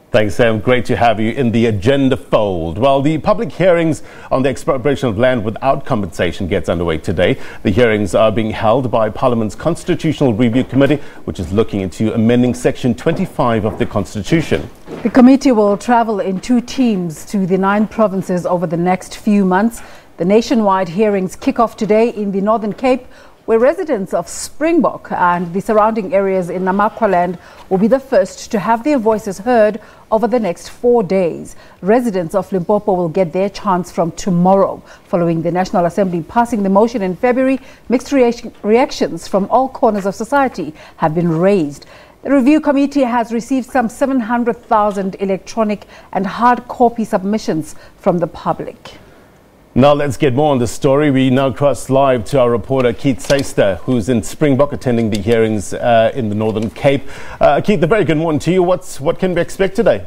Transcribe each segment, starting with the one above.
Thanks, Sam. Great to have you in the agenda fold. Well, the public hearings on the expropriation of land without compensation gets underway today. The hearings are being held by Parliament's Constitutional Review Committee, which is looking into amending Section 25 of the Constitution. The committee will travel in 2 teams to the 9 provinces over the next few months. The nationwide hearings kick off today in the Northern Cape, where residents of Springbok and the surrounding areas in Namaqualand will be the first to have their voices heard over the next 4 days. Residents of Limpopo will get their chance from tomorrow. Following the National Assembly passing the motion in February, mixed reactions from all corners of society have been raised. The review committee has received some 700,000 electronic and hard copy submissions from the public. Now let's get more on the story. We now cross live to our reporter Keith Seister, who's in Springbok attending the hearings in the Northern Cape. Keith, a very good morning to you. What can we expect today?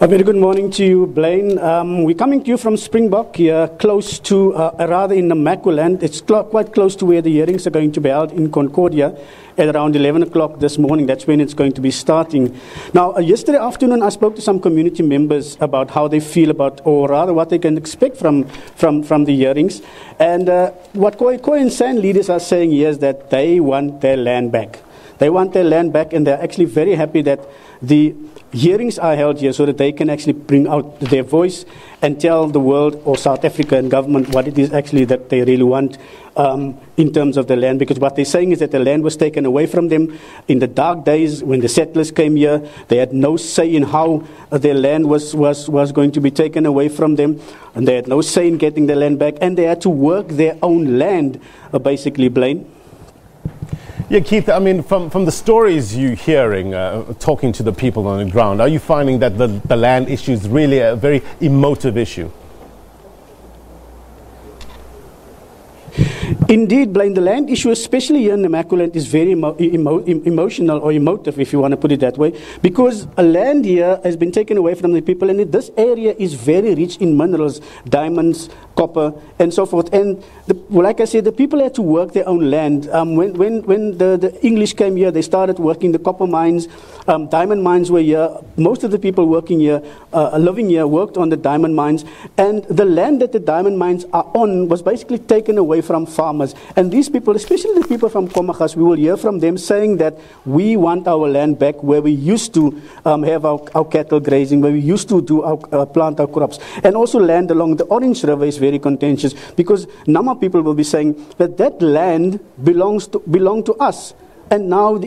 A very good morning to you, Blaine. We're coming to you from Springbok, here close to, rather in Namaqualand. It's quite close to where the hearings are going to be held in Concordia at around 11 o'clock this morning. That's when it's going to be starting. Now, yesterday afternoon, I spoke to some community members about how they feel about, or rather what they can expect from the hearings. And what Khoi and San leaders are saying here is that they want their land back. They want their land back, and they're actually very happy that the hearings are held here so that they can actually bring out their voice and tell the world or South Africa and government what it is actually that they really want in terms of the land. Because what they're saying is that the land was taken away from them in the dark days when the settlers came here. They had no say in how their land was going to be taken away from them, and they had no say in getting their land back, and they had to work their own land, basically, Blaine. Yeah, Keith, I mean, from the stories you're hearing, talking to the people on the ground, are you finding that the land issue is really a very emotive issue? Indeed, Blaine, the land issue, especially here in Namaqualand, is very emotional or emotive, if you want to put it that way, because a land here has been taken away from the people, and this area is very rich in minerals, diamonds, copper, and so forth. And like I said, the people had to work their own land. When the English came here, they started working the copper mines, diamond mines were here. Most of the people working here, living here, worked on the diamond mines, and the land that the diamond mines are on was basically taken away from farmers. And these people, especially the people from Komachas, we will hear from them saying that we want our land back where we used to have our cattle grazing, where we used to do plant our crops. And also land along the Orange River is very contentious, because Nama people will be saying that land belonged to us. And now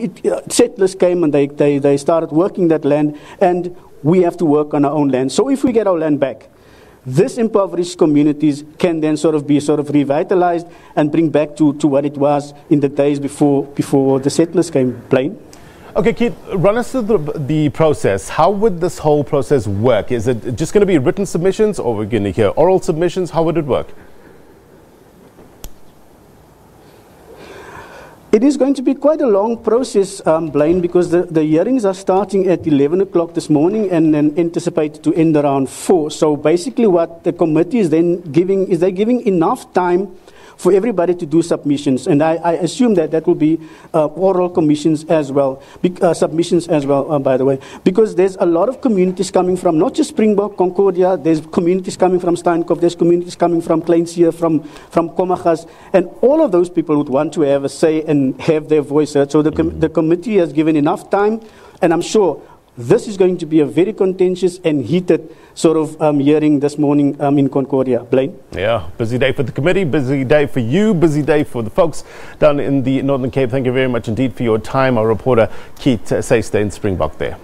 settlers came and they started working that land, and we have to work on our own land. So if we get our land back, this impoverished communities can then be revitalized and bring back to what it was in the days before the settlers came, Blaine. Okay, Keith, run us through the process. How would this whole process work? Is it just going to be written submissions, or we're going to hear oral submissions? How would it work? It is going to be quite a long process, Blaine, because the hearings are starting at 11 o'clock this morning and then anticipated to end around 4. So basically what the committee is then giving is they're giving enough time for everybody to do submissions. And I assume that will be oral commissions as well, submissions as well, by the way, because there's a lot of communities coming from not just Springbok, Concordia, there's communities coming from Steinkop, there's communities coming from Kleinsier, from Komachas, and all of those people would want to have a say and have their voice heard. So the committee has given enough time, and I'm sure this is going to be a very contentious and heated hearing this morning in Concordia. Blaine? Yeah, busy day for the committee, busy day for you, busy day for the folks down in the Northern Cape. Thank you very much indeed for your time. Our reporter Keith Seister in Springbok there.